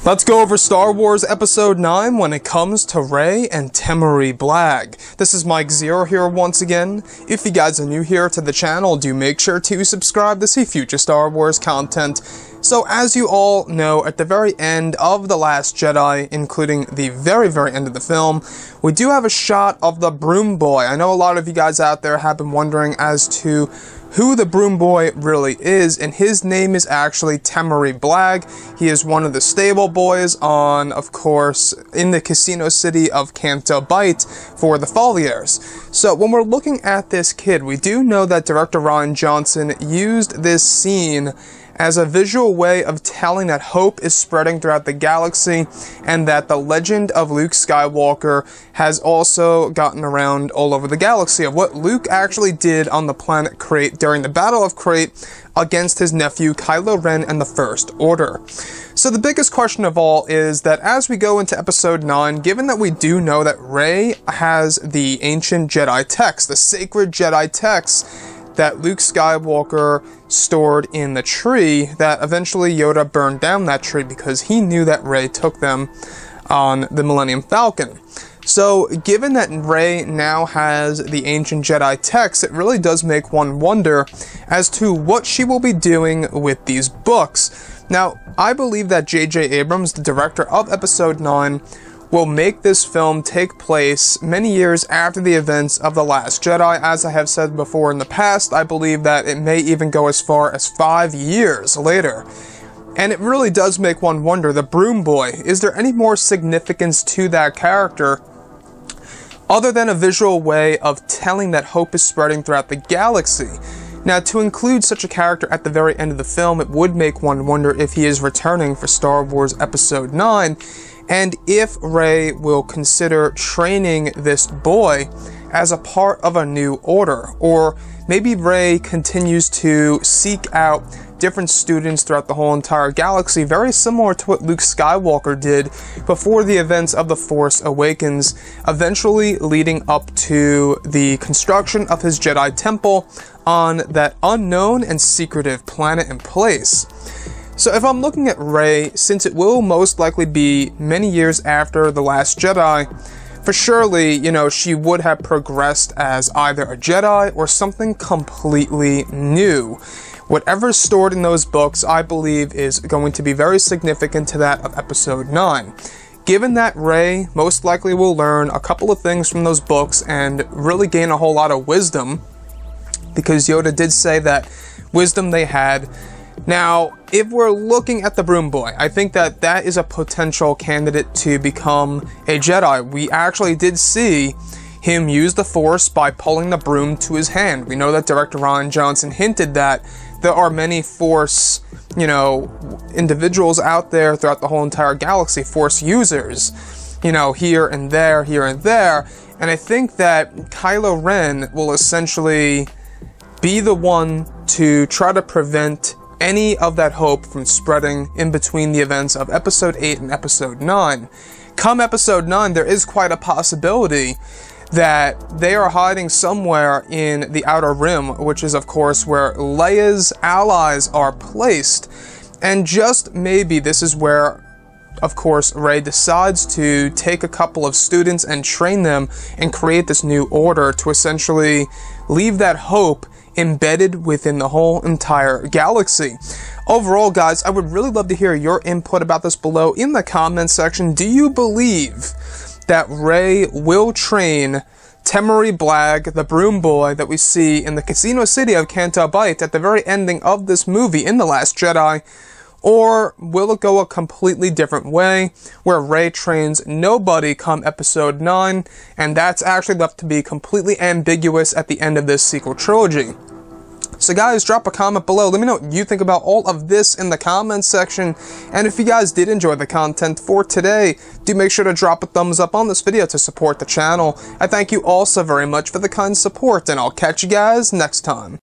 Let's go over Star Wars Episode 9 when it comes to Rey and Temiri Blagg. This is Mike Zero here once again. If you guys are new here to the channel, do make sure to subscribe to see future Star Wars content. So as you all know, at the very end of The Last Jedi, including the very end of the film, we do have a shot of the Broom Boy. I know a lot of you guys out there have been wondering as to who the Broom Boy really is, and his name is actually Temiri Blagg. He is one of the stable boys on, of course, in the casino city of Canto Bight for the Folliers. So when we're looking at this kid, we do know that director Rian Johnson used this scene as a visual way of telling that hope is spreading throughout the galaxy and that the legend of Luke Skywalker has also gotten around all over the galaxy of what Luke actually did on the planet Krayt during the Battle of Krayt against his nephew Kylo Ren and the First Order. So the biggest question of all is that as we go into Episode 9, given that we do know that Rey has the ancient Jedi text, the sacred Jedi text, that Luke Skywalker stored in the tree, that eventually Yoda burned down that tree because he knew that Rey took them on the Millennium Falcon. So, given that Rey now has the ancient Jedi text, it really does make one wonder as to what she will be doing with these books. Now, I believe that J.J. Abrams, the director of Episode 9, will make this film take place many years after the events of The Last Jedi. As I have said before in the past, I believe that it may even go as far as 5 years later. And it really does make one wonder, the Broom Boy, is there any more significance to that character other than a visual way of telling that hope is spreading throughout the galaxy? Now, to include such a character at the very end of the film, it would make one wonder if he is returning for Star Wars Episode 9, and if Rey will consider training this boy as a part of a new order, or maybe Rey continues to seek out different students throughout the whole entire galaxy, very similar to what Luke Skywalker did before the events of The Force Awakens, eventually leading up to the construction of his Jedi Temple on that unknown and secretive planet and place. So if I'm looking at Rey, since it will most likely be many years after The Last Jedi, for surely, she would have progressed as either a Jedi or something completely new. Whatever's stored in those books, I believe, is going to be very significant to that of Episode 9. Given that Rey most likely will learn a couple of things from those books and really gain a whole lot of wisdom, because Yoda did say that wisdom they had. Now, if we're looking at the Broom Boy, I think that that is a potential candidate to become a Jedi. We actually did see him use the Force by pulling the broom to his hand. We know that director Rian Johnson hinted that there are many Force, individuals out there throughout the whole entire galaxy, Force users, here and there, and I think that Kylo Ren will essentially be the one to try to prevent any of that hope from spreading in between the events of Episode 8 and Episode 9. Come Episode 9, there is quite a possibility that they are hiding somewhere in the Outer Rim, which is, of course, where Leia's allies are placed. And just maybe this is where, of course, Rey decides to take a couple of students and train them and create this new order to essentially leave that hope embedded within the whole entire galaxy. Overall, guys, I would really love to hear your input about this below in the comments section. Do you believe that Rey will train Temiri Blagg, the Broom Boy that we see in the casino city of Canto Bight at the very ending of this movie in The Last Jedi? Or will it go a completely different way, where Rey trains nobody come Episode 9, and that's actually left to be completely ambiguous at the end of this sequel trilogy? So guys, drop a comment below. Let me know what you think about all of this in the comments section. And if you guys did enjoy the content for today, do make sure to drop a thumbs up on this video to support the channel. I thank you all so very much for the kind support, and I'll catch you guys next time.